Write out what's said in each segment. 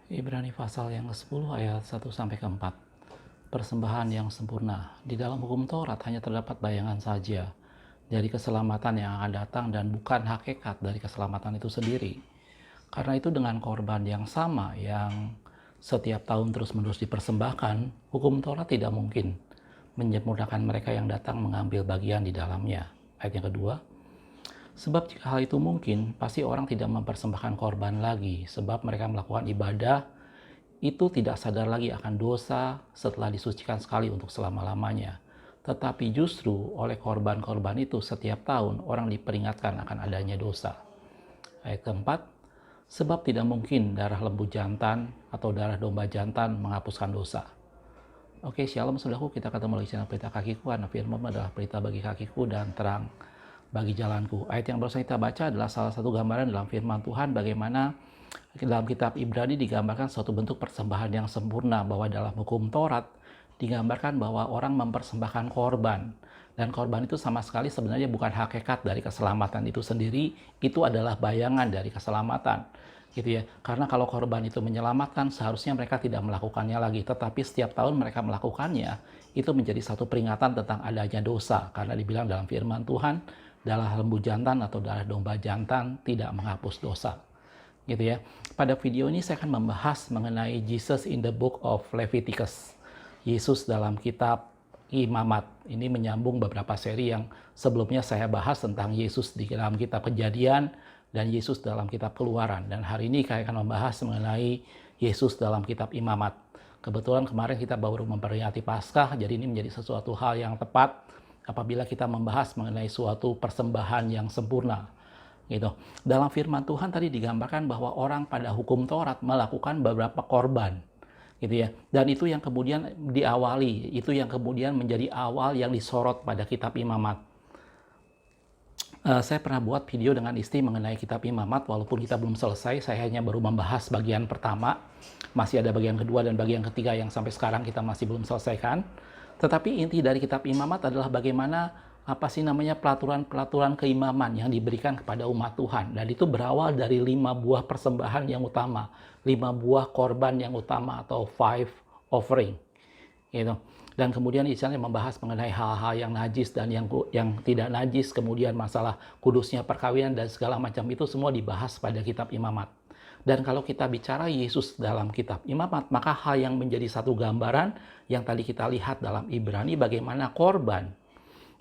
Ibrani pasal yang ke-10 ayat 1-4. Persembahan yang sempurna. Di dalam hukum Taurat hanya terdapat bayangan saja dari keselamatan yang akan datang dan bukan hakikat dari keselamatan itu sendiri. Karena itu dengan korban yang sama yang setiap tahun terus-menerus dipersembahkan, hukum Taurat tidak mungkin menyempurnakan mereka yang datang mengambil bagian di dalamnya. Ayat yang kedua, sebab jika hal itu mungkin, pasti orang tidak mempersembahkan korban lagi, sebab mereka melakukan ibadah itu tidak sadar lagi akan dosa setelah disucikan sekali untuk selama-lamanya. Tetapi justru oleh korban-korban itu setiap tahun orang diperingatkan akan adanya dosa. Ayat keempat, sebab tidak mungkin darah lembu jantan atau darah domba jantan menghapuskan dosa. Oke, shalom saudaraku, kita ketemu lagi channel Pelita Kakiku, karena firman adalah pelita bagi kakiku dan terang bagi jalanku. Ayat yang baru kita baca adalah salah satu gambaran dalam firman Tuhan bagaimana dalam kitab Ibrani digambarkan suatu bentuk persembahan yang sempurna, bahwa dalam hukum Taurat digambarkan bahwa orang mempersembahkan korban, dan korban itu sama sekali sebenarnya bukan hakikat dari keselamatan itu sendiri, itu adalah bayangan dari keselamatan gitu ya. Karena kalau korban itu menyelamatkan, seharusnya mereka tidak melakukannya lagi, tetapi setiap tahun mereka melakukannya, itu menjadi satu peringatan tentang adanya dosa, karena dibilang dalam firman Tuhan, darah lembu jantan atau darah domba jantan tidak menghapus dosa gitu ya. Pada video ini saya akan membahas mengenai Jesus in the book of Leviticus, Yesus dalam kitab Imamat. Ini menyambung beberapa seri yang sebelumnya saya bahas tentang Yesus di dalam kitab Kejadian dan Yesus dalam kitab Keluaran, dan hari ini saya akan membahas mengenai Yesus dalam kitab Imamat. Kebetulan kemarin kita baru memperingati Paskah, jadi ini menjadi sesuatu hal yang tepat apabila kita membahas mengenai suatu persembahan yang sempurna gitu. Dalam firman Tuhan tadi digambarkan bahwa orang pada hukum Taurat melakukan beberapa korban gitu ya. Dan itu yang kemudian diawali, itu yang kemudian menjadi awal yang disorot pada kitab Imamat. Saya pernah buat video dengan istri mengenai kitab Imamat, walaupun kita belum selesai, saya hanya baru membahas bagian pertama. Masih ada bagian kedua dan bagian ketiga yang sampai sekarang kita masih belum selesaikan. Tetapi inti dari kitab Imamat adalah bagaimana pelaturan-pelaturan keimaman yang diberikan kepada umat Tuhan. Dan itu berawal dari 5 buah persembahan yang utama, 5 buah korban yang utama atau 5 offering gitu. Dan kemudian istilahnya membahas mengenai hal-hal yang najis dan yang tidak najis, kemudian masalah kudusnya perkawinan dan segala macam itu semua dibahas pada kitab Imamat. Dan kalau kita bicara Yesus dalam kitab Imamat, maka hal yang menjadi satu gambaran yang tadi kita lihat dalam Ibrani, bagaimana korban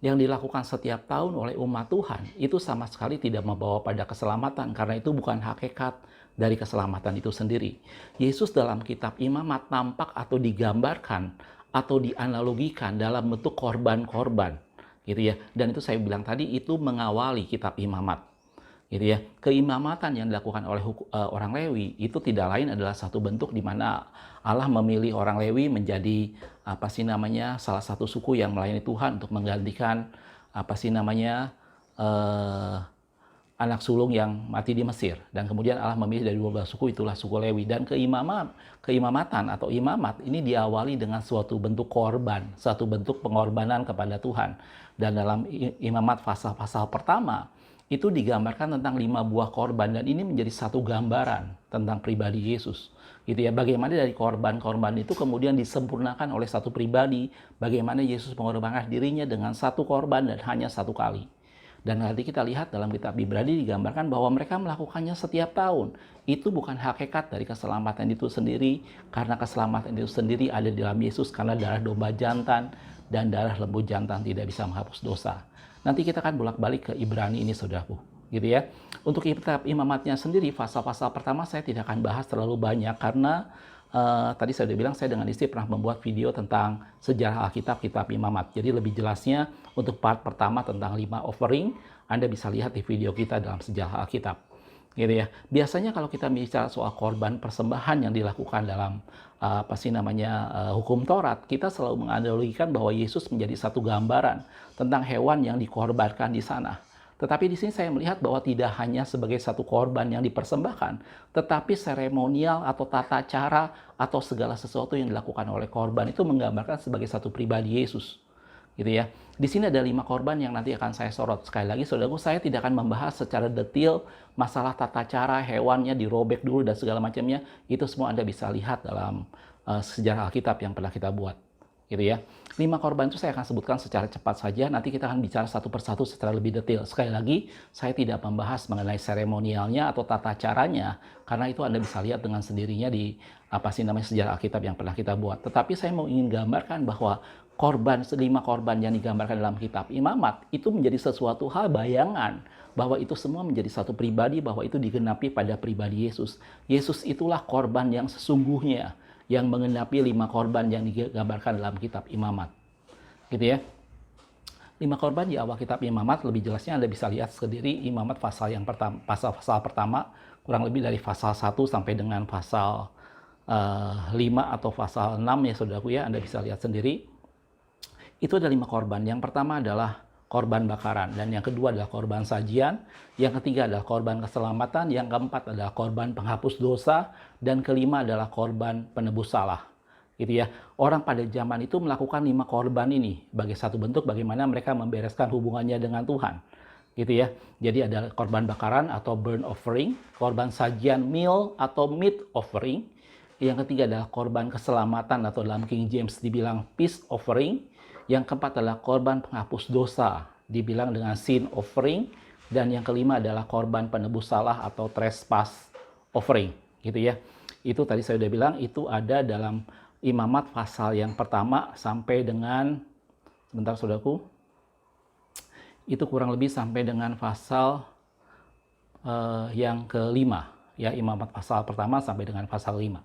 yang dilakukan setiap tahun oleh umat Tuhan itu sama sekali tidak membawa pada keselamatan, karena itu bukan hakikat dari keselamatan itu sendiri. Yesus dalam kitab Imamat nampak atau digambarkan atau dianalogikan dalam bentuk korban-korban gitu ya. Dan itu saya bilang tadi, itu mengawali kitab Imamat gitu ya. Keimamatan yang dilakukan oleh orang Lewi itu tidak lain adalah satu bentuk di mana Allah memilih orang Lewi menjadi salah satu suku yang melayani Tuhan untuk menggantikan anak sulung yang mati di Mesir. Dan kemudian Allah memilih dari 12 suku, itulah suku Lewi. Dan keimamatan atau imamat ini diawali dengan suatu bentuk korban, suatu bentuk pengorbanan kepada Tuhan. Dan dalam Imamat pasal-pasal pertama itu digambarkan tentang 5 buah korban, dan ini menjadi satu gambaran tentang pribadi Yesus gitu ya. Bagaimana dari korban-korban itu kemudian disempurnakan oleh satu pribadi, bagaimana Yesus mengorbankan dirinya dengan satu korban dan hanya satu kali. Dan nanti kita lihat dalam kitab Ibrani digambarkan bahwa mereka melakukannya setiap tahun. Itu bukan hakikat dari keselamatan itu sendiri, karena keselamatan itu sendiri ada di dalam Yesus, karena darah domba jantan dan darah lembu jantan tidak bisa menghapus dosa. Nanti kita akan bolak-balik ke Ibrani ini, saudaraku, gitu ya. Untuk kitab Imamatnya sendiri, pasal-pasal pertama saya tidak akan bahas terlalu banyak, karena tadi saya sudah bilang, saya dengan istri pernah membuat video tentang sejarah Alkitab, kitab Imamat. Jadi lebih jelasnya untuk part pertama tentang 5 offering, Anda bisa lihat di video kita dalam sejarah Alkitab, gitu ya. Biasanya kalau kita bicara soal korban persembahan yang dilakukan dalam hukum Taurat, kita selalu menganalogikan bahwa Yesus menjadi satu gambaran tentang hewan yang dikorbankan di sana. Tetapi di sini saya melihat bahwa tidak hanya sebagai satu korban yang dipersembahkan, tetapi seremonial atau tata cara atau segala sesuatu yang dilakukan oleh korban itu menggambarkan sebagai satu pribadi Yesus. gitu ya. Di sini ada 5 korban yang nanti akan saya sorot. Sekali lagi, saudaraku, saya tidak akan membahas secara detail masalah tata cara hewannya dirobek dulu dan segala macamnya. Itu semua Anda bisa lihat dalam sejarah Alkitab yang pernah kita buat, gitu ya. 5 korban itu saya akan sebutkan secara cepat saja. Nanti kita akan bicara satu persatu secara lebih detail. Sekali lagi, saya tidak membahas mengenai seremonialnya atau tata caranya, karena itu Anda bisa lihat dengan sendirinya di sejarah Alkitab yang pernah kita buat. Tetapi saya ingin gambarkan bahwa 5 korban yang digambarkan dalam kitab Imamat itu menjadi sesuatu hal bayangan bahwa itu semua menjadi satu pribadi, bahwa itu digenapi pada pribadi Yesus. Yesus itulah korban yang sesungguhnya yang menggenapi 5 korban yang digambarkan dalam kitab Imamat. Gitu ya. 5 korban di awal kitab Imamat, lebih jelasnya Anda bisa lihat sendiri Imamat pasal yang pertama, pasal pertama, kurang lebih dari pasal 1 sampai dengan pasal 5 atau pasal 6 ya saudaraku ya, Anda bisa lihat sendiri. Itu ada 5 korban. Yang pertama adalah korban bakaran, dan yang kedua adalah korban sajian, yang ketiga adalah korban keselamatan, yang keempat adalah korban penghapus dosa, dan kelima adalah korban penebus salah. Gitu ya. Orang pada zaman itu melakukan 5 korban ini sebagai satu bentuk bagaimana mereka membereskan hubungannya dengan Tuhan. Gitu ya. Jadi ada korban bakaran atau burnt offering, korban sajian meal atau meat offering. Yang ketiga adalah korban keselamatan atau dalam King James dibilang peace offering. Yang keempat adalah korban penghapus dosa, dibilang dengan sin offering. Dan yang kelima adalah korban penebus salah atau trespass offering. Gitu ya. Itu tadi saya sudah bilang, itu ada dalam Imamat pasal yang pertama sampai dengan, sebentar saudaraku, itu kurang lebih sampai dengan pasal yang kelima. Ya, Imamat pasal pertama sampai dengan pasal 5.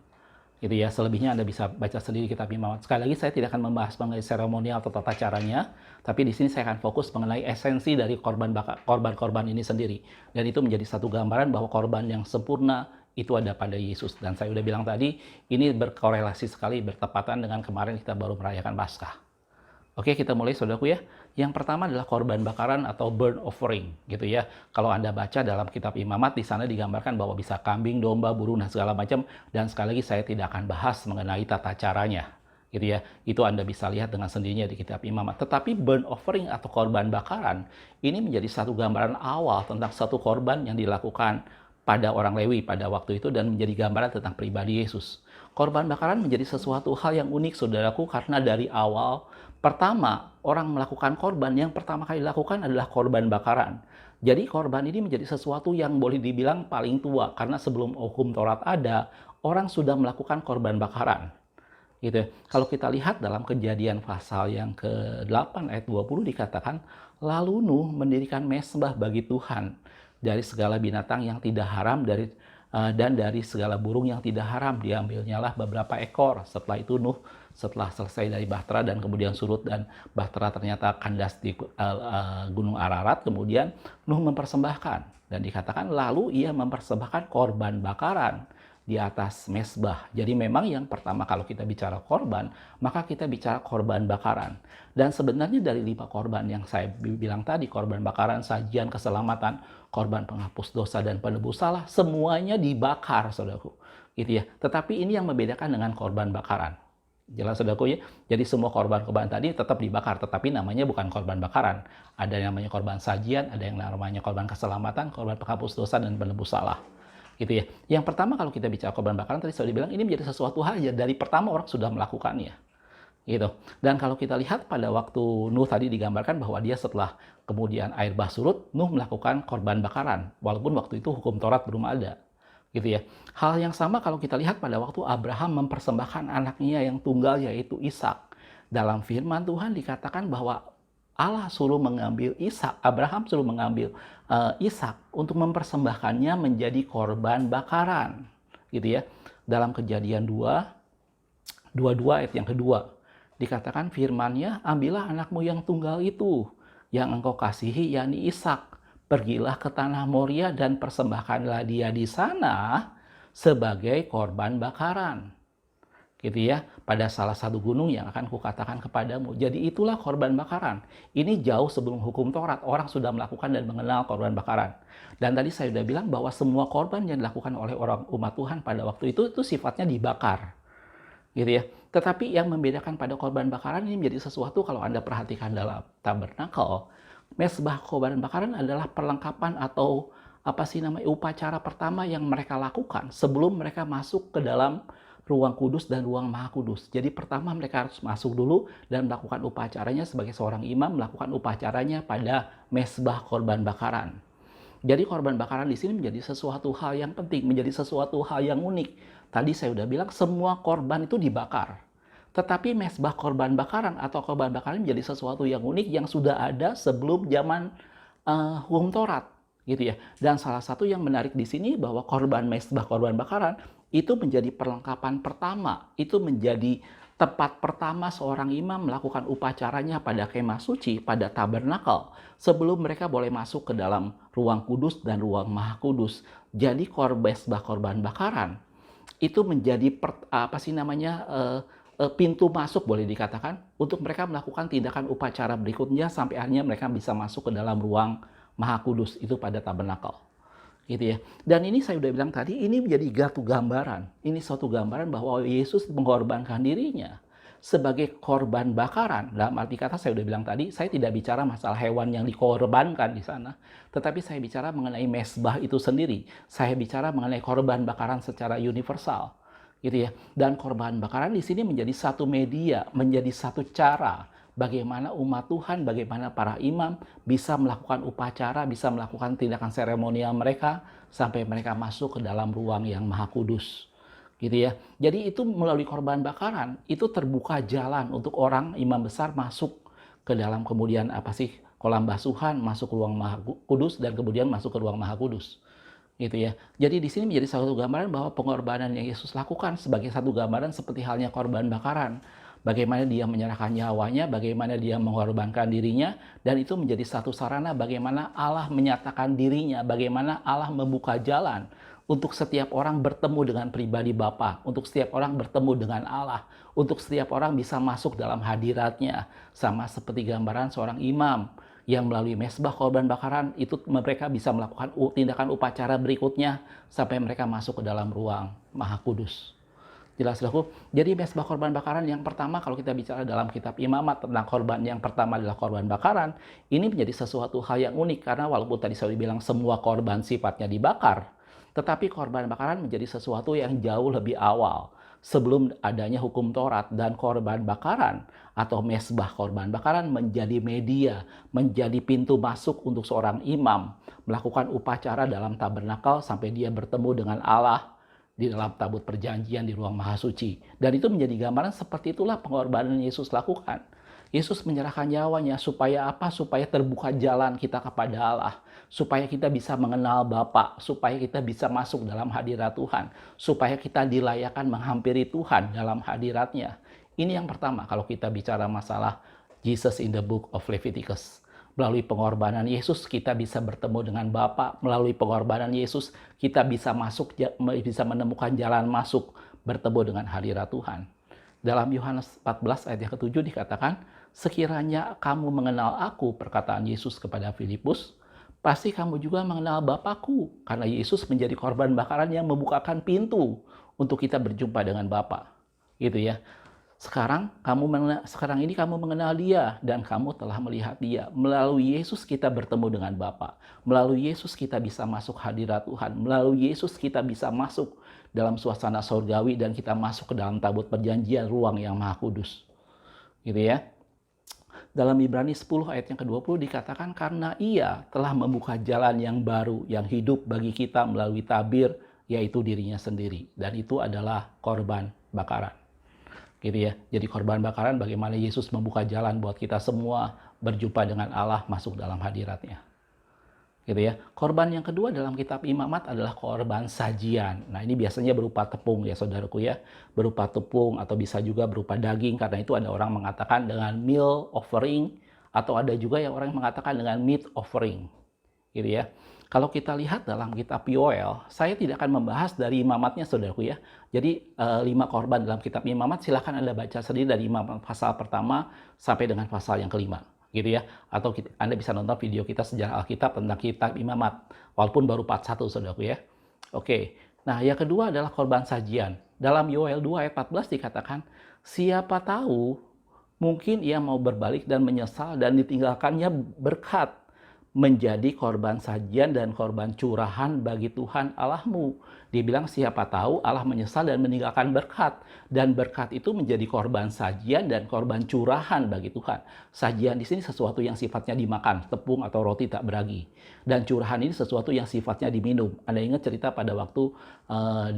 Gitu ya, selebihnya Anda bisa baca sendiri kitab Imamat. Sekali lagi saya tidak akan membahas mengenai seremonial atau tata caranya, tapi di sini saya akan fokus mengenai esensi dari korban-korban ini sendiri. Dan itu menjadi satu gambaran bahwa korban yang sempurna itu ada pada Yesus. Dan saya sudah bilang tadi, ini berkorelasi sekali, bertepatan dengan kemarin kita baru merayakan Paskah. Oke, kita mulai saudaraku ya. Yang pertama adalah korban bakaran atau burnt offering, gitu ya. Kalau Anda baca dalam kitab Imamat, di sana digambarkan bahwa bisa kambing, domba, burung, dan segala macam. Dan sekali lagi saya tidak akan bahas mengenai tata caranya, gitu ya. Itu Anda bisa lihat dengan sendirinya di kitab Imamat. Tetapi burnt offering atau korban bakaran ini menjadi satu gambaran awal tentang satu korban yang dilakukan pada orang Lewi pada waktu itu dan menjadi gambaran tentang pribadi Yesus. Korban bakaran menjadi sesuatu hal yang unik saudaraku, karena dari awal pertama orang melakukan korban, yang pertama kali dilakukan adalah korban bakaran. Jadi korban ini menjadi sesuatu yang boleh dibilang paling tua, karena sebelum hukum Taurat ada, orang sudah melakukan korban bakaran. Gitu. Kalau kita lihat dalam Kejadian pasal yang ke-8 ayat 20 dikatakan, lalu Nuh mendirikan mezbah bagi Tuhan dari segala binatang yang tidak haram dan dari segala burung yang tidak haram. Diambilnyalah beberapa ekor. Setelah itu Nuh, setelah selesai dari Bahtera dan kemudian surut dan Bahtera ternyata kandas di Gunung Ararat, kemudian Nuh mempersembahkan. Dan dikatakan lalu ia mempersembahkan korban bakaran di atas mezbah. Jadi memang yang pertama kalau kita bicara korban, maka kita bicara korban bakaran. Dan sebenarnya dari 5 korban yang saya bilang tadi, korban bakaran, sajian, keselamatan, korban penghapus dosa, dan penebus salah, semuanya dibakar, saudaraku. Gitu ya. Tetapi ini yang membedakan dengan korban bakaran. Jelas saudaraku ya. Jadi semua korban-korban tadi tetap dibakar, tetapi namanya bukan korban bakaran. Ada yang namanya korban sajian, ada yang namanya korban keselamatan, korban penghapus dosa, dan penebus salah. Gitu ya. Yang pertama kalau kita bicara korban bakaran, tadi saya bilang ini menjadi sesuatu hal ya dari pertama orang sudah melakukannya. Gitu. Dan kalau kita lihat pada waktu Nuh tadi digambarkan bahwa dia setelah kemudian air bah surut, Nuh melakukan korban bakaran. Walaupun waktu itu hukum Taurat belum ada. Gitu ya. Hal yang sama kalau kita lihat pada waktu Abraham mempersembahkan anaknya yang tunggal yaitu Ishak. Dalam firman Tuhan dikatakan bahwa Allah suruh mengambil Ishak, Abraham suruh mengambil Ishak untuk mempersembahkannya menjadi korban bakaran. Gitu ya. Dalam Kejadian 22 ayat yang kedua. Dikatakan firman-Nya, ambillah anakmu yang tunggal itu, yang engkau kasihi, yakni Ishak. Pergilah ke tanah Moria dan persembahkanlah dia di sana sebagai korban bakaran. Gitu ya, pada salah satu gunung yang akan kukatakan kepadamu. Jadi itulah korban bakaran. Ini jauh sebelum hukum Taurat, orang sudah melakukan dan mengenal korban bakaran. Dan tadi saya sudah bilang bahwa semua korban yang dilakukan oleh orang umat Tuhan pada waktu itu sifatnya dibakar. gitu ya. Tetapi yang membedakan pada korban bakaran ini menjadi sesuatu kalau Anda perhatikan dalam tabernakel, mezbah korban bakaran adalah perlengkapan atau apa sih namanya upacara pertama yang mereka lakukan sebelum mereka masuk ke dalam ruang kudus dan ruang maha kudus. Jadi pertama mereka harus masuk dulu dan melakukan upacaranya sebagai seorang imam, melakukan upacaranya pada mezbah korban bakaran. Jadi korban bakaran di sini menjadi sesuatu hal yang penting, menjadi sesuatu hal yang unik. Tadi saya udah bilang semua korban itu dibakar. Tetapi mezbah korban bakaran atau korban bakaran menjadi sesuatu yang unik yang sudah ada sebelum zaman hukum Taurat, gitu ya. Dan salah satu yang menarik di sini bahwa korban mezbah korban bakaran itu menjadi perlengkapan pertama, itu menjadi tempat pertama seorang imam melakukan upacaranya pada kemah suci, pada tabernakel, sebelum mereka boleh masuk ke dalam ruang kudus dan ruang maha kudus. Jadi korban bakaran itu menjadi pintu masuk boleh dikatakan untuk mereka melakukan tindakan upacara berikutnya sampai akhirnya mereka bisa masuk ke dalam ruang maha kudus itu pada tabernakel. Gitu ya. Dan ini saya udah bilang tadi, ini menjadi satu gambaran. Ini suatu gambaran bahwa Yesus mengorbankan dirinya sebagai korban bakaran. Dalam arti kata saya udah bilang tadi, saya tidak bicara masalah hewan yang dikorbankan di sana, tetapi saya bicara mengenai mezbah itu sendiri. Saya bicara mengenai korban bakaran secara universal, gitu ya. Dan korban bakaran di sini menjadi satu media, menjadi satu cara bagaimana umat Tuhan, bagaimana para imam bisa melakukan upacara, bisa melakukan tindakan seremonial mereka sampai mereka masuk ke dalam ruang yang maha kudus. Gitu ya. Jadi itu melalui korban bakaran, itu terbuka jalan untuk orang imam besar masuk ke dalam kemudian kolam basuhan, masuk ke ruang maha kudus dan kemudian masuk ke ruang maha kudus. Gitu ya. Jadi di sini menjadi satu gambaran bahwa pengorbanan yang Yesus lakukan sebagai satu gambaran seperti halnya korban bakaran. Bagaimana dia menyerahkan nyawanya, bagaimana dia mengorbankan dirinya, dan itu menjadi satu sarana bagaimana Allah menyatakan dirinya, bagaimana Allah membuka jalan untuk setiap orang bertemu dengan pribadi Bapa, untuk setiap orang bertemu dengan Allah, untuk setiap orang bisa masuk dalam hadiratnya, sama seperti gambaran seorang imam yang melalui mezbah korban bakaran itu mereka bisa melakukan tindakan upacara berikutnya sampai mereka masuk ke dalam ruang maha kudus. Jelas saudaraku. Jadi mezbah korban bakaran yang pertama kalau kita bicara dalam kitab Imamat tentang korban yang pertama adalah korban bakaran, ini menjadi sesuatu hal yang unik karena walaupun tadi saya bilang semua korban sifatnya dibakar, tetapi korban bakaran menjadi sesuatu yang jauh lebih awal sebelum adanya hukum Taurat, dan korban bakaran atau mezbah korban bakaran menjadi media, menjadi pintu masuk untuk seorang imam melakukan upacara dalam tabernakel sampai dia bertemu dengan Allah di dalam tabut perjanjian di ruang maha suci. Dan itu menjadi gambaran seperti itulah pengorbanan Yesus lakukan. Yesus menyerahkan nyawanya supaya apa? Supaya terbuka jalan kita kepada Allah. Supaya kita bisa mengenal Bapa, supaya kita bisa masuk dalam hadirat Tuhan, supaya kita dilayakkan menghampiri Tuhan dalam hadiratnya. Ini yang pertama kalau kita bicara masalah Jesus in the book of Leviticus. Melalui pengorbanan Yesus kita bisa bertemu dengan Bapa. Melalui pengorbanan Yesus kita bisa menemukan jalan masuk bertemu dengan hadirat Tuhan. Dalam Yohanes 14 ayat yang ke-7 dikatakan, sekiranya kamu mengenal aku, perkataan Yesus kepada Filipus, pasti kamu juga mengenal Bapakku. Karena Yesus menjadi korban bakaran yang membukakan pintu untuk kita berjumpa dengan Bapa. Gitu ya. Sekarang ini kamu mengenal Dia dan kamu telah melihat Dia. Melalui Yesus kita bertemu dengan Bapa. Melalui Yesus kita bisa masuk hadirat Tuhan. Melalui Yesus kita bisa masuk dalam suasana surgawi dan kita masuk ke dalam tabut perjanjian, ruang yang maha kudus. Gitu ya. Dalam Ibrani 10 ayat yang ke-20 dikatakan karena Ia telah membuka jalan yang baru, yang hidup bagi kita melalui tabir, yaitu dirinya sendiri. Dan itu adalah korban bakaran. Gitu ya. Jadi korban bakaran bagaimana Yesus membuka jalan buat kita semua berjumpa dengan Allah, masuk dalam hadiratnya. Gitu ya. Korban yang kedua dalam kitab Imamat adalah korban sajian. Nah, ini biasanya berupa tepung ya saudaraku ya. Berupa tepung atau bisa juga berupa daging, karena itu ada orang mengatakan dengan meal offering atau ada juga yang orang mengatakan dengan meat offering. Gitu ya. Kalau kita lihat dalam kitab Yoel, saya tidak akan membahas dari imamatnya saudaraku ya. Jadi 5 korban dalam kitab Imamat silahkan Anda baca sendiri dari Imamat pasal pertama sampai dengan pasal yang kelima. Gitu ya. Atau Anda bisa nonton video kita sejarah Alkitab tentang kitab Imamat. Walaupun baru part 1 saudaraku ya. Oke. Nah yang kedua adalah korban sajian. Dalam Yoel 2 ayat 14 dikatakan, siapa tahu mungkin ia mau berbalik dan menyesal dan ditinggalkannya berkat menjadi korban sajian dan korban curahan bagi Tuhan Allahmu. Dia bilang siapa tahu Allah menyesal dan meninggalkan berkat. Dan berkat itu menjadi korban sajian dan korban curahan bagi Tuhan. Sajian di sini sesuatu yang sifatnya dimakan, tepung atau roti tak beragi. Dan curahan ini sesuatu yang sifatnya diminum. Anda ingat cerita pada waktu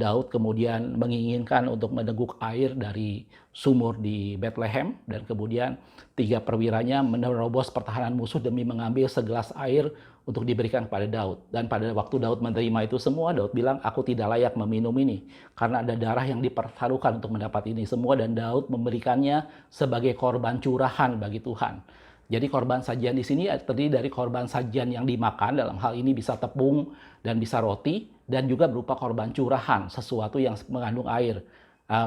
Daud kemudian menginginkan untuk meneguk air dari sumur di Bethlehem. Dan kemudian 3 perwiranya menerobos pertahanan musuh demi mengambil segelas air untuk diberikan kepada Daud. Dan pada waktu Daud menerima itu semua, Daud bilang, aku tidak layak meminum ini. Karena ada darah yang dipertaruhkan untuk mendapat ini semua. Dan Daud memberikannya sebagai korban curahan bagi Tuhan. Jadi korban sajian di sini terdiri dari korban sajian yang dimakan, dalam hal ini bisa tepung dan bisa roti. Dan juga berupa korban curahan, sesuatu yang mengandung air,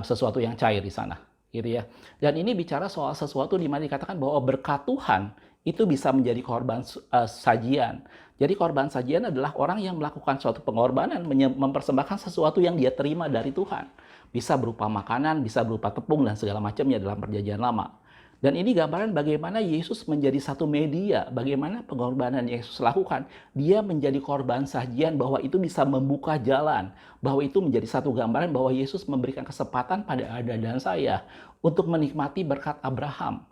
sesuatu yang cair di sana. Gitu ya. Dan ini bicara soal sesuatu di mana dikatakan bahwa berkat Tuhan itu bisa menjadi korban sajian. Jadi korban sajian adalah orang yang melakukan suatu pengorbanan, mempersembahkan sesuatu yang dia terima dari Tuhan. Bisa berupa makanan, bisa berupa tepung dan segala macamnya dalam perjanjian lama. Dan ini gambaran bagaimana Yesus menjadi satu media, bagaimana pengorbanan yang Yesus lakukan. Dia menjadi korban sajian, bahwa itu bisa membuka jalan, bahwa itu menjadi satu gambaran bahwa Yesus memberikan kesempatan pada Anda dan saya untuk menikmati berkat Abraham.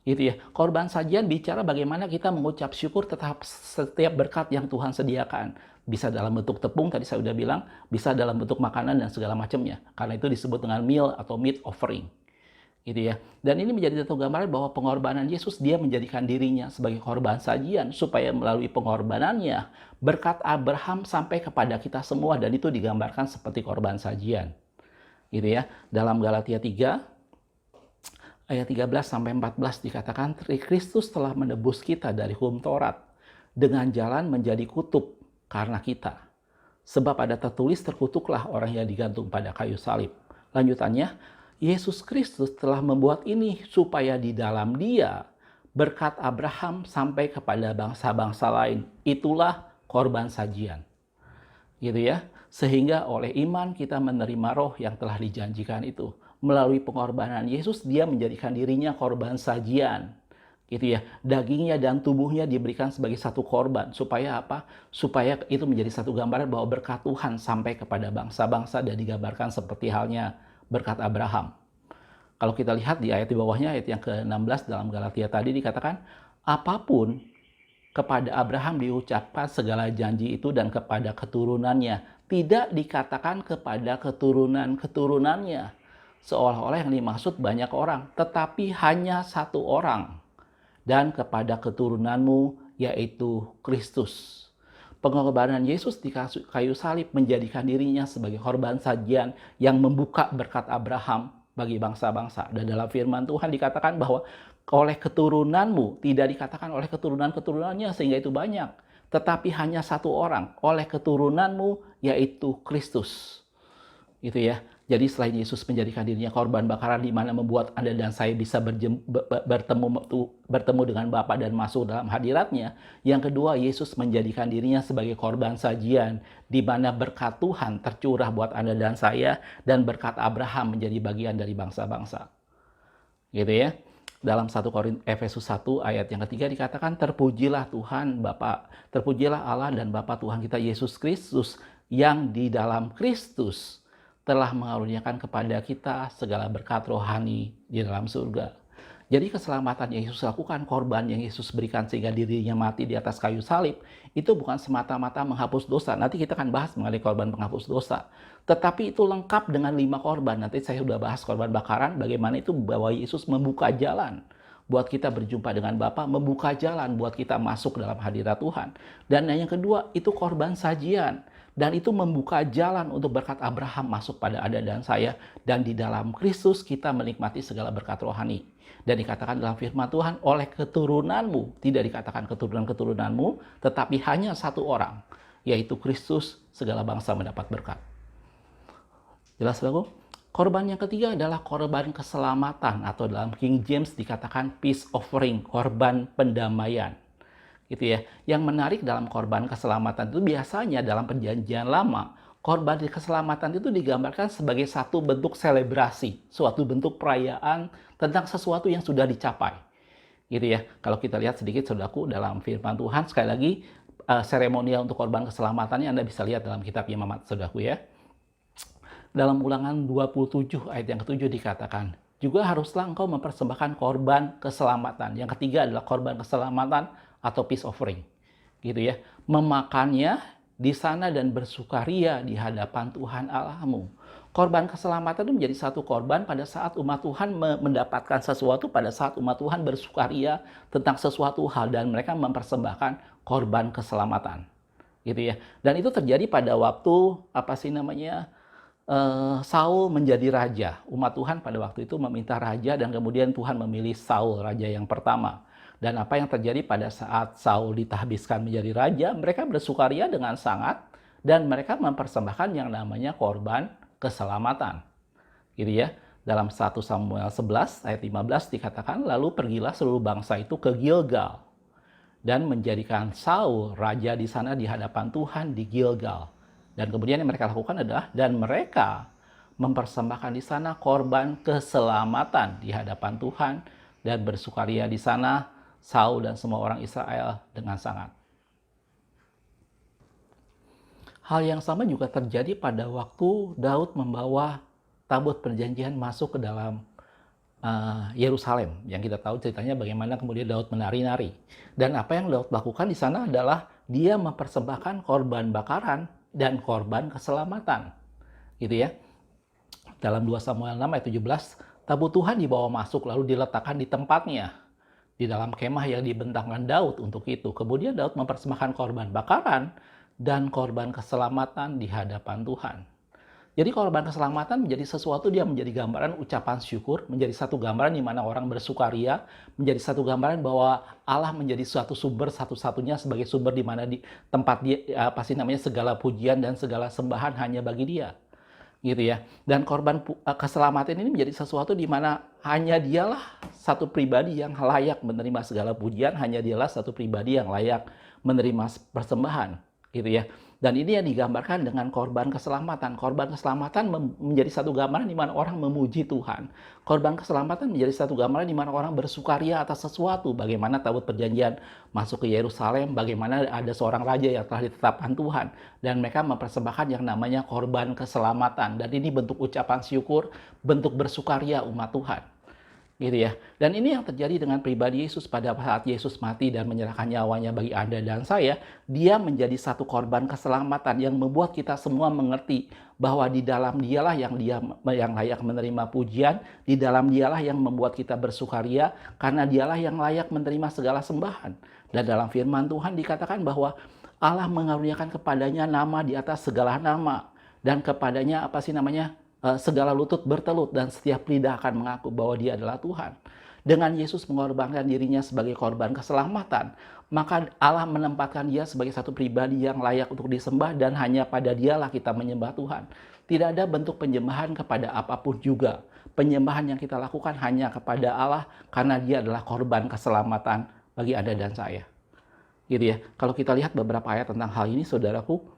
Gitu ya. Korban sajian bicara bagaimana kita mengucap syukur tetap setiap berkat yang Tuhan sediakan. Bisa dalam bentuk tepung, tadi saya sudah bilang, bisa dalam bentuk makanan dan segala macamnya. Karena itu disebut dengan meal atau meat offering. Gitu ya. Dan ini menjadi satu gambaran bahwa pengorbanan Yesus, dia menjadikan dirinya sebagai korban sajian supaya melalui pengorbanannya berkat Abraham sampai kepada kita semua, dan itu digambarkan seperti korban sajian. Gitu ya. Dalam Galatia 3 ayat 13 sampai 14 dikatakan Kristus telah menebus kita dari hukum Taurat dengan jalan menjadi kutub karena kita. Sebab ada tertulis, terkutuklah orang yang digantung pada kayu salib. Lanjutannya, Yesus Kristus telah membuat ini supaya di dalam Dia berkat Abraham sampai kepada bangsa-bangsa lain. Itulah korban sajian. Gitu ya. Sehingga oleh iman kita menerima roh yang telah dijanjikan itu. Melalui pengorbanan Yesus, dia menjadikan dirinya korban sajian. Gitu ya. Dagingnya dan tubuhnya diberikan sebagai satu korban. Supaya apa? Supaya itu menjadi satu gambaran bahwa berkat Tuhan sampai kepada bangsa-bangsa dan digambarkan seperti halnya berkat Abraham. Kalau kita lihat di ayat di bawahnya, ayat yang ke-16 dalam Galatia tadi dikatakan, apapun kepada Abraham diucapkan segala janji itu dan kepada keturunannya. Tidak dikatakan kepada keturunan-keturunannya. Seolah-olah yang dimaksud banyak orang, tetapi hanya satu orang. Dan kepada keturunanmu, yaitu Kristus. Pengorbanan Yesus di kayu salib menjadikan dirinya sebagai korban sajian yang membuka berkat Abraham bagi bangsa-bangsa. Dan dalam firman Tuhan dikatakan bahwa oleh keturunanmu, tidak dikatakan oleh keturunan-keturunannya sehingga itu banyak. Tetapi hanya satu orang, oleh keturunanmu yaitu Kristus. Gitu ya. Jadi selain Yesus menjadikan dirinya korban bakaran di mana membuat Anda dan saya bisa bertemu dengan Bapa dan masuk dalam hadiratnya. Yang kedua, Yesus menjadikan dirinya sebagai korban sajian di mana berkat Tuhan tercurah buat Anda dan saya, dan berkat Abraham menjadi bagian dari bangsa-bangsa. Gitu ya. Dalam 1 Efesus 1 ayat yang ketiga dikatakan, terpujilah Tuhan Bapa, terpujilah Allah dan Bapa Tuhan kita Yesus Kristus, yang di dalam Kristus telah mengaruniakan kepada kita segala berkat rohani di dalam surga. Jadi keselamatan yang Yesus lakukan, korban yang Yesus berikan sehingga dirinya mati di atas kayu salib, itu bukan semata-mata menghapus dosa. Nanti kita akan bahas mengenai korban penghapus dosa. Tetapi itu lengkap dengan 5 korban. Nanti saya sudah bahas korban bakaran, bagaimana itu bahwa Yesus membuka jalan buat kita berjumpa dengan Bapa, membuka jalan buat kita masuk dalam hadirat Tuhan. Dan yang kedua, itu korban sajian. Dan itu membuka jalan untuk berkat Abraham masuk pada Anda dan saya. Dan di dalam Kristus kita menikmati segala berkat rohani. Dan dikatakan dalam firman Tuhan, oleh keturunanmu, tidak dikatakan keturunan-keturunanmu, tetapi hanya satu orang, yaitu Kristus, segala bangsa mendapat berkat. Jelas, Bapak? Korban yang ketiga adalah korban keselamatan, atau dalam King James dikatakan peace offering, korban pendamaian. Gitu ya. Yang menarik dalam korban keselamatan itu biasanya dalam perjanjian lama, Korban keselamatan itu digambarkan sebagai satu bentuk selebrasi, suatu bentuk perayaan tentang sesuatu yang sudah dicapai. Gitu ya. Kalau kita lihat sedikit saudaraku dalam firman Tuhan, sekali lagi seremonial untuk korban keselamatannya Anda bisa lihat dalam kitab Imamat saudaraku ya. Dalam Ulangan 27 ayat yang ke-7 dikatakan, juga haruslah engkau mempersembahkan korban keselamatan. Yang ketiga adalah korban keselamatan atau peace offering. Gitu ya. Memakannya di sana dan bersukaria di hadapan Tuhan Allahmu. Korban keselamatan itu menjadi satu korban pada saat umat Tuhan mendapatkan sesuatu, pada saat umat Tuhan bersukaria tentang sesuatu hal dan mereka mempersembahkan korban keselamatan. Gitu ya. Dan itu terjadi pada waktu Saul menjadi raja. Umat Tuhan pada waktu itu meminta raja dan kemudian Tuhan memilih Saul, raja yang pertama. Dan apa yang terjadi pada saat Saul ditahbiskan menjadi raja, mereka bersukaria dengan sangat dan mereka mempersembahkan yang namanya korban keselamatan. Gitu ya. Dalam 1 Samuel 11 ayat 15 dikatakan, lalu pergilah seluruh bangsa itu ke Gilgal dan menjadikan Saul raja di sana di hadapan Tuhan di Gilgal. Dan kemudian yang mereka lakukan adalah dan mereka mempersembahkan di sana korban keselamatan di hadapan Tuhan dan bersukaria di sana Saul dan semua orang Israel dengan sangat. Hal yang sama juga terjadi pada waktu Daud membawa tabut perjanjian masuk ke dalam Yerusalem. Yang kita tahu ceritanya bagaimana kemudian Daud menari-nari. Dan apa yang Daud lakukan di sana adalah dia mempersembahkan korban bakaran dan korban keselamatan. Gitu ya. Dalam 2 Samuel 6 ayat 17, tabut Tuhan dibawa masuk lalu diletakkan di tempatnya di dalam kemah yang dibentangkan Daud untuk itu. Kemudian Daud mempersembahkan korban bakaran dan korban keselamatan di hadapan Tuhan. Jadi korban keselamatan menjadi sesuatu, dia menjadi gambaran ucapan syukur, menjadi satu gambaran di mana orang bersukaria, menjadi satu gambaran bahwa Allah menjadi suatu sumber satu-satunya sebagai sumber di mana di tempat dia segala pujian dan segala sembahan hanya bagi Dia. Gitu ya. Dan korban keselamatan ini menjadi sesuatu di mana hanya dialah satu pribadi yang layak menerima segala pujian, hanya dialah satu pribadi yang layak menerima persembahan, gitu ya. Dan ini yang digambarkan dengan korban keselamatan. Korban keselamatan menjadi satu gambaran di mana orang memuji Tuhan. Korban keselamatan menjadi satu gambaran di mana orang bersukaria atas sesuatu. Bagaimana tabut perjanjian masuk ke Yerusalem, bagaimana ada seorang raja yang telah ditetapkan Tuhan. Dan mereka mempersembahkan yang namanya korban keselamatan. Dan ini bentuk ucapan syukur, bentuk bersukaria umat Tuhan. Gitu ya. Dan ini yang terjadi dengan pribadi Yesus pada saat Yesus mati dan menyerahkan nyawanya bagi Anda dan saya. Dia menjadi satu korban keselamatan yang membuat kita semua mengerti bahwa di dalam Dialah yang layak menerima pujian, di dalam Dialah yang membuat kita bersukaria, karena Dialah yang layak menerima segala sembahan. Dan dalam firman Tuhan dikatakan bahwa Allah mengaruniakan kepadanya nama di atas segala nama, dan kepadanya segala lutut bertelut dan setiap lidah akan mengaku bahwa Dia adalah Tuhan. Dengan Yesus mengorbankan dirinya sebagai korban keselamatan, maka Allah menempatkan Dia sebagai satu pribadi yang layak untuk disembah dan hanya pada Dialah kita menyembah Tuhan. Tidak ada bentuk penyembahan kepada apapun juga. Penyembahan yang kita lakukan hanya kepada Allah karena Dia adalah korban keselamatan bagi Anda dan saya. Gitu ya. Kalau kita lihat beberapa ayat tentang hal ini, saudaraku,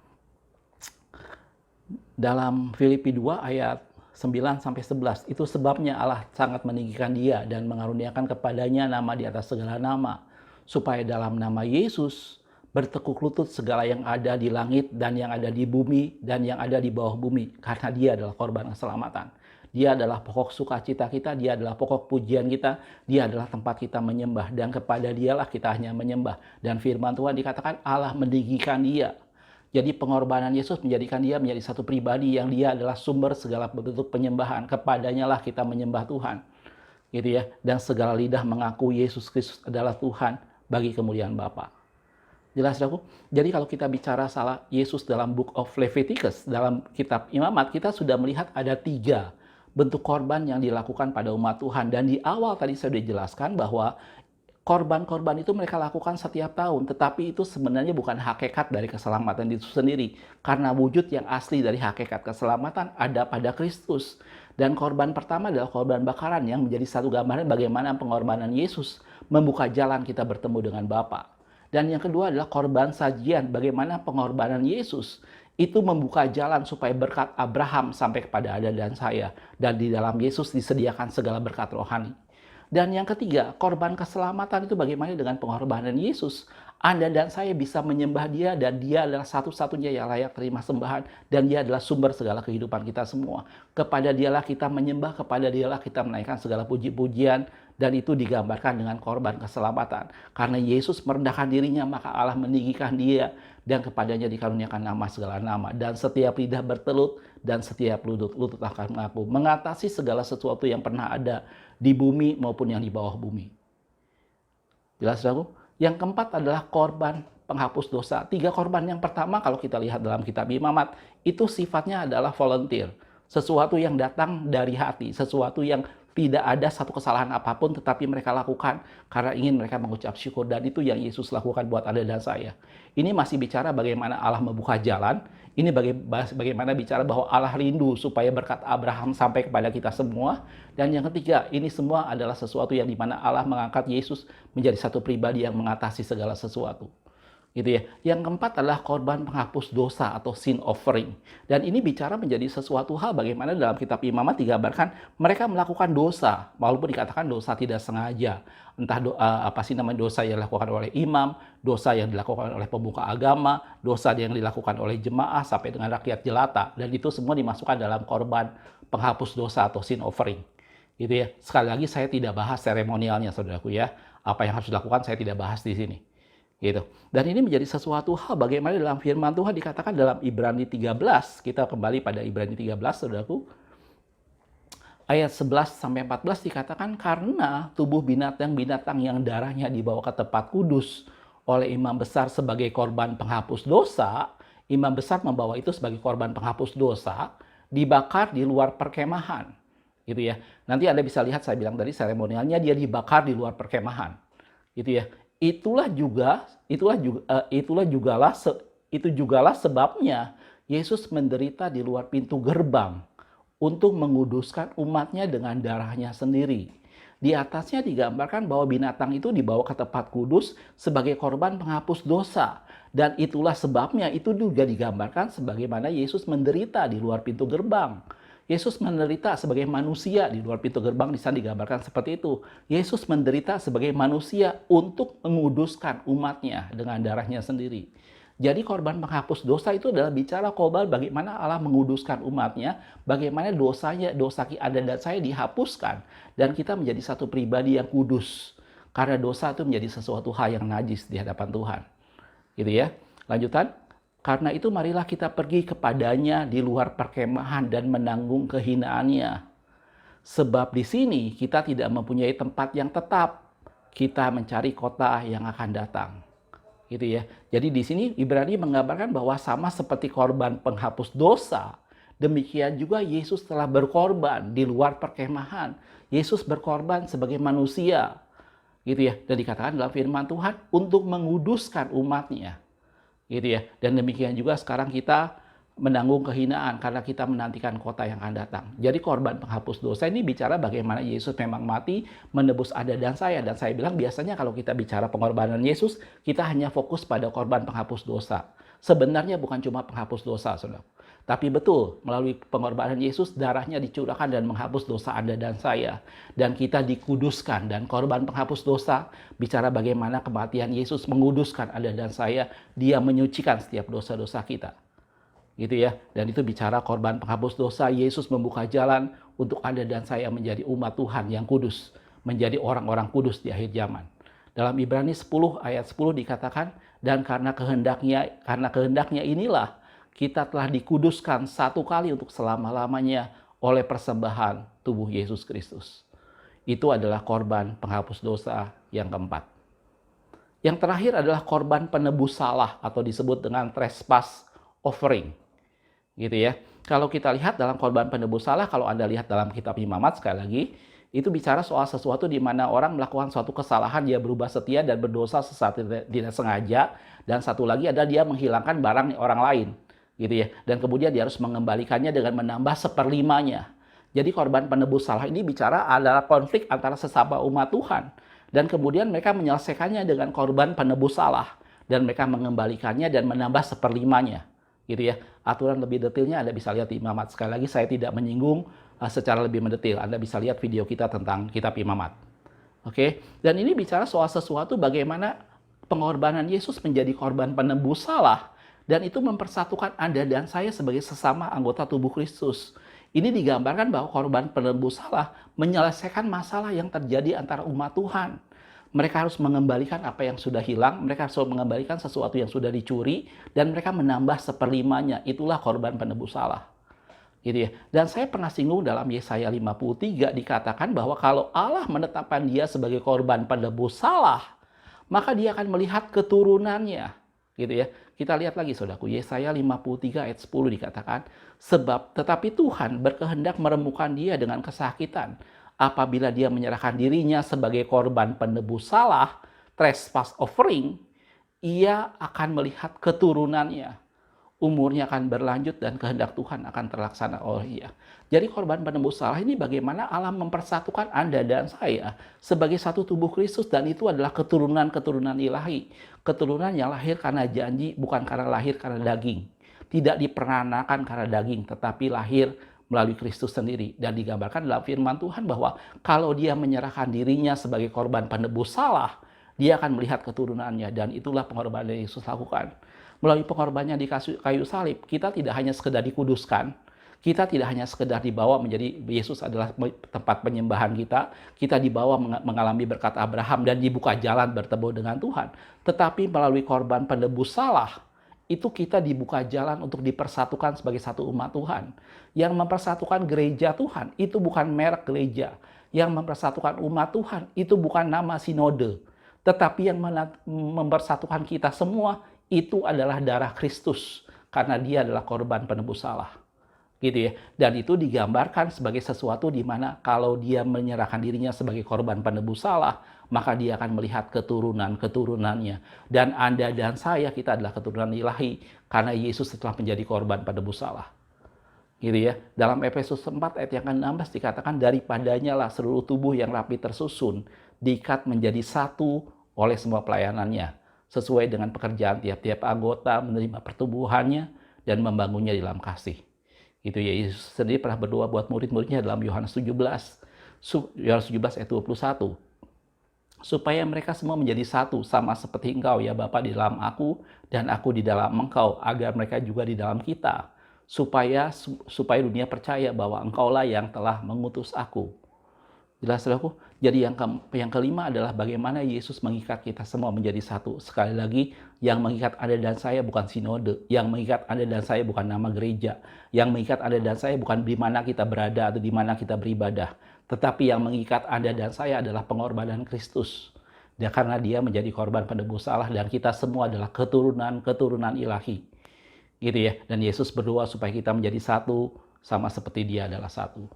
dalam Filipi 2 ayat 9-11, itu sebabnya Allah sangat meninggikan Dia dan mengaruniakan kepadanya nama di atas segala nama, supaya dalam nama Yesus bertekuk lutut segala yang ada di langit dan yang ada di bumi dan yang ada di bawah bumi, karena Dia adalah korban keselamatan. Dia adalah pokok sukacita kita, Dia adalah pokok pujian kita, Dia adalah tempat kita menyembah, dan kepada Dialah kita hanya menyembah. Dan firman Tuhan dikatakan Allah meninggikan Dia. Jadi pengorbanan Yesus menjadikan Dia menjadi satu pribadi yang Dia adalah sumber segala bentuk penyembahan. Kepadanya lah kita menyembah Tuhan. Gitu ya. Dan segala lidah mengaku Yesus Kristus adalah Tuhan bagi kemuliaan Bapa. Jelas, saudaraku? Jadi kalau kita bicara salah Yesus dalam Book of Leviticus, dalam kitab Imamat, kita sudah melihat ada 3 bentuk korban yang dilakukan pada umat Tuhan. Dan di awal tadi saya sudah jelaskan bahwa korban-korban itu mereka lakukan setiap tahun, tetapi itu sebenarnya bukan hakikat dari keselamatan itu sendiri. Karena wujud yang asli dari hakikat keselamatan ada pada Kristus. Dan korban pertama adalah korban bakaran yang menjadi satu gambaran bagaimana pengorbanan Yesus membuka jalan kita bertemu dengan Bapa. Dan yang kedua adalah korban sajian, bagaimana pengorbanan Yesus Itu membuka jalan supaya berkat Abraham sampai kepada Anda dan saya. Dan di dalam Yesus disediakan segala berkat rohani. Dan yang ketiga, korban keselamatan itu bagaimana dengan pengorbanan Yesus? Anda dan saya bisa menyembah Dia dan Dia adalah satu-satunya yang layak terima sembahan dan Dia adalah sumber segala kehidupan kita semua. Kepada Dialah kita menyembah, kepada Dialah kita menaikkan segala puji-pujian dan itu digambarkan dengan korban keselamatan. Karena Yesus merendahkan dirinya, maka Allah meninggikan Dia dan kepadanya dikaruniakan nama segala nama. Dan setiap lidah bertelut dan setiap lutut akan mengaku. Mengatasi segala sesuatu yang pernah ada di bumi maupun yang di bawah bumi. Jelas, saudaraku? Yang keempat adalah korban penghapus dosa. 3 korban yang pertama kalau kita lihat dalam kitab Imamat, itu sifatnya adalah volunteer. Sesuatu yang datang dari hati, sesuatu yang tidak ada satu kesalahan apapun tetapi mereka lakukan karena ingin mereka mengucap syukur, dan itu yang Yesus lakukan buat Anda dan saya. Ini masih bicara bagaimana Allah membuka jalan. Ini bagaimana bicara bahwa Allah rindu supaya berkat Abraham sampai kepada kita semua. Dan yang ketiga, ini semua adalah sesuatu yang dimana Allah mengangkat Yesus menjadi satu pribadi yang mengatasi segala sesuatu. Gitu ya. Yang keempat adalah korban penghapus dosa atau sin offering. Dan ini bicara menjadi sesuatu hal bagaimana dalam kitab Imamat digambarkan mereka melakukan dosa, walaupun dikatakan dosa tidak sengaja. Entah dosa yang dilakukan oleh imam, dosa yang dilakukan oleh pemuka agama, dosa yang dilakukan oleh jemaah sampai dengan rakyat jelata, dan itu semua dimasukkan dalam korban penghapus dosa atau sin offering. Gitu ya. Sekali lagi saya tidak bahas seremonialnya, saudaraku ya. Apa yang harus dilakukan saya tidak bahas di sini. Gitu. Dan ini menjadi sesuatu hal bagaimana dalam firman Tuhan dikatakan dalam Ibrani 13. Kita kembali pada Ibrani 13, saudaraku. Ayat 11-14 dikatakan, karena tubuh binatang-binatang yang darahnya dibawa ke tempat kudus oleh imam besar sebagai korban penghapus dosa, imam besar membawa itu sebagai korban penghapus dosa, dibakar di luar perkemahan. Gitu ya. Nanti Anda bisa lihat, saya bilang tadi seremonialnya dia dibakar di luar perkemahan. Gitu ya. Itu jugalah sebabnya Yesus menderita di luar pintu gerbang untuk menguduskan umatnya dengan darahnya sendiri. Di atasnya digambarkan bahwa binatang itu dibawa ke tempat kudus sebagai korban penghapus dosa. Dan itulah sebabnya itu juga digambarkan sebagaimana Yesus menderita di luar pintu gerbang. Yesus menderita sebagai manusia di luar pintu gerbang, di sana digambarkan seperti itu. Yesus menderita sebagai manusia untuk menguduskan umatnya dengan darahnya sendiri. Jadi korban penghapus dosa itu adalah bicara korban bagaimana Allah menguduskan umatnya, bagaimana dosa Anda dan saya dihapuskan, dan kita menjadi satu pribadi yang kudus. Karena dosa itu menjadi sesuatu hal yang najis di hadapan Tuhan. Gitu ya. Lanjutan. Karena itu marilah kita pergi kepadanya di luar perkemahan dan menanggung kehinaannya. Sebab di sini kita tidak mempunyai tempat yang tetap. Kita mencari kota yang akan datang. Gitu ya. Jadi di sini Ibrani menggambarkan bahwa sama seperti korban penghapus dosa, demikian juga Yesus telah berkorban di luar perkemahan. Yesus berkorban sebagai manusia. Gitu ya. Dan dikatakan dalam firman Tuhan untuk menguduskan umatnya. Gitu ya. Dan demikian juga sekarang kita menanggung kehinaan karena kita menantikan kota yang akan datang. Jadi korban penghapus dosa ini bicara bagaimana Yesus memang mati menebus Anda dan saya. Dan saya bilang biasanya kalau kita bicara pengorbanan Yesus, kita hanya fokus pada korban penghapus dosa. Sebenarnya bukan cuma penghapus dosa, saudara. Tapi betul, melalui pengorbanan Yesus, darahnya dicurahkan dan menghapus dosa Anda dan saya. Dan kita dikuduskan. Dan korban penghapus dosa bicara bagaimana kematian Yesus menguduskan Anda dan saya. Dia menyucikan setiap dosa-dosa kita. Gitu ya. Dan itu bicara korban penghapus dosa. Yesus membuka jalan untuk Anda dan saya menjadi umat Tuhan yang kudus. Menjadi orang-orang kudus di akhir zaman. Dalam Ibrani 10 ayat 10 dikatakan, dan karena kehendaknya inilah kita telah dikuduskan satu kali untuk selama-lamanya oleh persembahan tubuh Yesus Kristus. Itu adalah korban penghapus dosa yang keempat. Yang terakhir adalah korban penebus salah atau disebut dengan trespass offering. Gitu ya. Kalau kita lihat dalam korban penebus salah, kalau Anda lihat dalam kitab Imamat sekali lagi, itu bicara soal sesuatu di mana orang melakukan suatu kesalahan, dia berubah setia dan berdosa sesaat tidak sengaja, dan satu lagi adalah dia menghilangkan barang orang lain. Gitu ya. Dan kemudian dia harus mengembalikannya dengan menambah 1/5-nya. Jadi korban penebus salah ini bicara adalah konflik antara sesama umat Tuhan. Dan kemudian mereka menyelesaikannya dengan korban penebus salah. Dan mereka mengembalikannya dan menambah 1/5-nya. gitu ya. Aturan lebih detailnya Anda bisa lihat di Imamat. Sekali lagi saya tidak menyinggung secara lebih mendetail. Anda bisa lihat video kita tentang kitab Imamat. Oke, dan ini bicara soal sesuatu bagaimana pengorbanan Yesus menjadi korban penebus salah, dan itu mempersatukan Anda dan saya sebagai sesama anggota tubuh Kristus. Ini digambarkan bahwa korban penebus salah menyelesaikan masalah yang terjadi antara umat Tuhan. Mereka harus mengembalikan apa yang sudah hilang, mereka harus mengembalikan sesuatu yang sudah dicuri, dan mereka menambah seperlimanya. Itulah korban penebus salah. Gitu ya. Dan saya pernah singgung dalam Yesaya 53 dikatakan bahwa kalau Allah menetapkan dia sebagai korban penebus salah, maka dia akan melihat keturunannya. Gitu ya. Kita lihat lagi saudaraku, Yesaya 53 ayat 10 dikatakan, sebab tetapi Tuhan berkehendak meremukkan dia dengan kesakitan. Apabila dia menyerahkan dirinya sebagai korban penebus salah, trespass offering, ia akan melihat keturunannya. Umurnya akan berlanjut dan kehendak Tuhan akan terlaksana oleh ia. Jadi korban penebus salah ini bagaimana Allah mempersatukan Anda dan saya sebagai satu tubuh Kristus, dan itu adalah keturunan-keturunan ilahi. Keturunan yang lahir karena janji, bukan karena lahir karena daging. Tidak diperanakan karena daging, tetapi lahir melalui Kristus sendiri. Dan digambarkan dalam firman Tuhan bahwa kalau dia menyerahkan dirinya sebagai korban penebus salah, dia akan melihat keturunannya, dan itulah pengorbanan yang Yesus lakukan. Melalui pengorbanannya di kayu salib, kita tidak hanya sekedar dikuduskan, kita tidak hanya sekedar dibawa menjadi Yesus adalah tempat penyembahan kita dibawa mengalami berkat Abraham dan dibuka jalan bertemu dengan Tuhan. Tetapi melalui korban penebus salah, itu kita dibuka jalan untuk dipersatukan sebagai satu umat Tuhan. Yang mempersatukan gereja Tuhan, itu bukan merek gereja. Yang mempersatukan umat Tuhan, itu bukan nama sinode. Tetapi yang mempersatukan kita semua, itu adalah darah Kristus. Karena dia adalah korban penebus salah. Gitu ya. Dan itu digambarkan sebagai sesuatu di mana kalau dia menyerahkan dirinya sebagai korban penebus salah, maka dia akan melihat keturunan-keturunannya. Dan Anda dan saya, kita adalah keturunan ilahi karena Yesus telah menjadi korban penebus salah. Gitu ya. Dalam Efesus 4 ayat yang ke-16 dikatakan, daripadanya lah seluruh tubuh yang rapi tersusun diikat menjadi satu oleh semua pelayanannya, sesuai dengan pekerjaan tiap-tiap anggota menerima pertumbuhannya dan membangunnya dalam kasih. Itu ya, Yesus sendiri pernah berdoa buat murid-muridnya dalam Yohanes 17 ayat 21. Supaya mereka semua menjadi satu, sama seperti Engkau ya Bapa di dalam aku dan aku di dalam Engkau, agar mereka juga di dalam kita. Supaya dunia percaya bahwa Engkaulah yang telah mengutus aku. Jelas saudaraku? Jadi yang kelima adalah bagaimana Yesus mengikat kita semua menjadi satu. Sekali lagi, yang mengikat Anda dan saya bukan sinode. Yang mengikat Anda dan saya bukan nama gereja. Yang mengikat Anda dan saya bukan di mana kita berada atau di mana kita beribadah. Tetapi yang mengikat Anda dan saya adalah pengorbanan Kristus. Dan karena dia menjadi korban penebus salah, dan kita semua adalah keturunan-keturunan ilahi. Gitu ya. Dan Yesus berdoa supaya kita menjadi satu sama seperti dia adalah satu.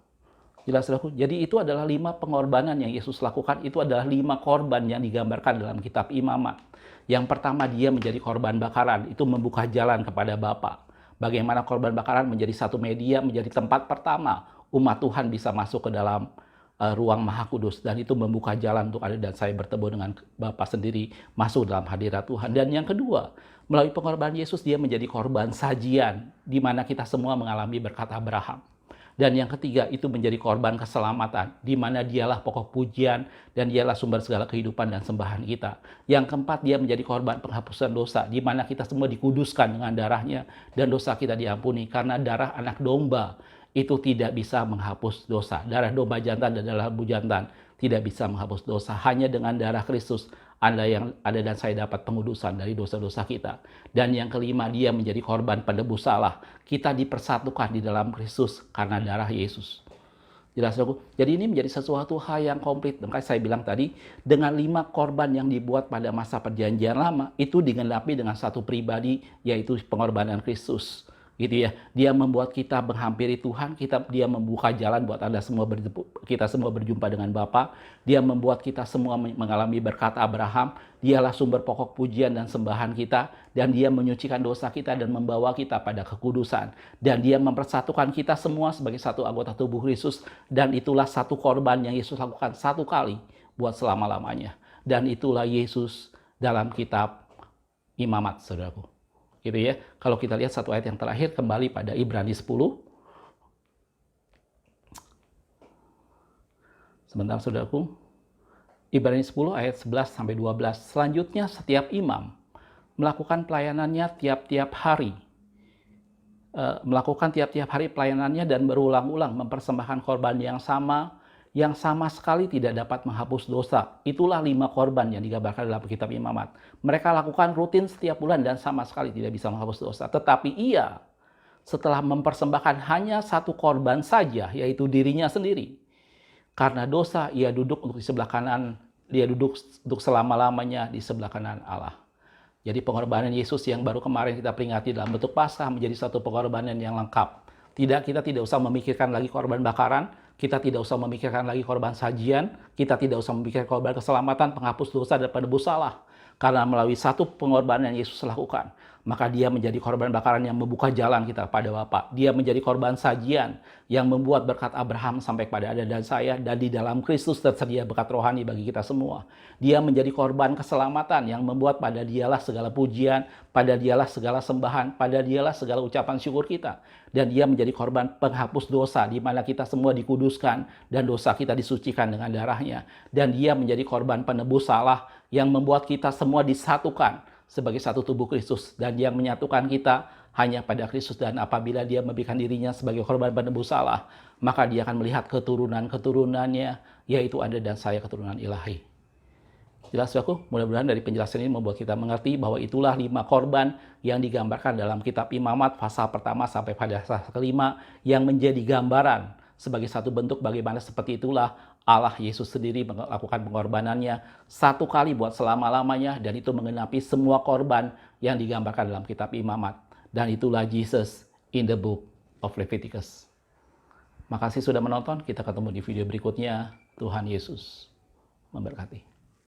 Jelas saudaraku? Jadi itu adalah 5 pengorbanan yang Yesus lakukan. Itu adalah 5 korban yang digambarkan dalam kitab Imamat. Yang pertama, dia menjadi korban bakaran. Itu membuka jalan kepada Bapa. Bagaimana korban bakaran menjadi satu media, menjadi tempat pertama umat Tuhan bisa masuk ke dalam ruang Maha Kudus. Dan itu membuka jalan untuk Anda dan saya bertemu dengan Bapa sendiri, masuk dalam hadirat Tuhan. Dan yang kedua, melalui pengorbanan Yesus, dia menjadi korban sajian, di mana kita semua mengalami berkat Abraham. Dan yang ketiga, itu menjadi korban keselamatan, di mana dialah pokok pujian dan dialah sumber segala kehidupan dan sembahan kita. Yang keempat, dia menjadi korban penghapusan dosa, di mana kita semua dikuduskan dengan darahnya dan dosa kita diampuni. Karena darah anak domba itu tidak bisa menghapus dosa. Darah domba jantan dan darah lembu jantan tidak bisa menghapus dosa. Hanya dengan darah Kristus Anda dan saya dapat pengudusan dari dosa-dosa kita. Dan yang kelima, dia menjadi korban penebus salah. Kita dipersatukan di dalam Kristus karena darah Yesus. Jelas saudaraku? Jadi ini menjadi sesuatu hal yang komplit. Makanya saya bilang tadi, dengan 5 korban yang dibuat pada masa perjanjian lama, itu digenapi dengan satu pribadi, yaitu pengorbanan Kristus. Gitu ya, dia membuat kita menghampiri Tuhan, dia membuka jalan buat kita semua berjumpa dengan Bapa. Dia membuat kita semua mengalami berkat Abraham. Dialah sumber pokok pujian dan sembahan kita, dan dia menyucikan dosa kita dan membawa kita pada kekudusan. Dan dia mempersatukan kita semua sebagai satu anggota tubuh Kristus, dan itulah satu korban yang Yesus lakukan satu kali buat selama-lamanya. Dan itulah Yesus dalam kitab Imamat, saudaraku. gitu ya. Kalau kita lihat satu ayat yang terakhir kembali pada Ibrani 10. Sebentar saudaraku. Ibrani 10 ayat 11 sampai 12. Selanjutnya setiap imam melakukan pelayanannya tiap-tiap hari. Melakukan tiap-tiap hari pelayanannya dan berulang-ulang mempersembahkan korban yang sama sekali tidak dapat menghapus dosa. Itulah 5 korban yang digambarkan dalam kitab Imamat. Mereka lakukan rutin setiap bulan dan sama sekali tidak bisa menghapus dosa. Tetapi ia setelah mempersembahkan hanya 1 korban saja, yaitu dirinya sendiri. Karena dosa, ia duduk untuk di sebelah kanan, dia duduk untuk selama-lamanya di sebelah kanan Allah. Jadi pengorbanan Yesus yang baru kemarin kita peringati dalam bentuk Paskah menjadi satu pengorbanan yang lengkap. Kita tidak usah memikirkan lagi korban bakaran, kita tidak usah memikirkan lagi korban sajian, kita tidak usah memikirkan korban keselamatan, penghapus dosa dan penebus salah. Karena melalui satu pengorbanan yang Yesus lakukan, maka dia menjadi korban bakaran yang membuka jalan kita pada Bapa. Dia menjadi korban sajian yang membuat berkat Abraham sampai pada Anda dan saya, dan di dalam Kristus tersedia berkat rohani bagi kita semua. Dia menjadi korban keselamatan yang membuat pada dialah segala pujian, pada dialah segala sembahan, pada dialah segala ucapan syukur kita. Dan dia menjadi korban penghapus dosa, di mana kita semua dikuduskan dan dosa kita disucikan dengan darahnya. Dan dia menjadi korban penebus salah yang membuat kita semua disatukan sebagai satu tubuh Kristus, dan yang menyatukan kita hanya pada Kristus. Dan apabila dia memberikan dirinya sebagai korban penebus salah, maka dia akan melihat keturunan-keturunannya, yaitu Anda dan saya keturunan ilahi. Jelas saudaraku? Mudah-mudahan dari penjelasan ini membuat kita mengerti bahwa itulah 5 korban yang digambarkan dalam kitab Imamat pasal pertama sampai pada pasal kelima, yang menjadi gambaran sebagai satu bentuk bagaimana seperti itulah Allah Yesus sendiri melakukan pengorbanannya 1 kali buat selama-lamanya, dan itu menggenapi semua korban yang digambarkan dalam kitab Imamat. Dan itulah Jesus in the book of Leviticus. Makasih sudah menonton, kita ketemu di video berikutnya. Tuhan Yesus memberkati.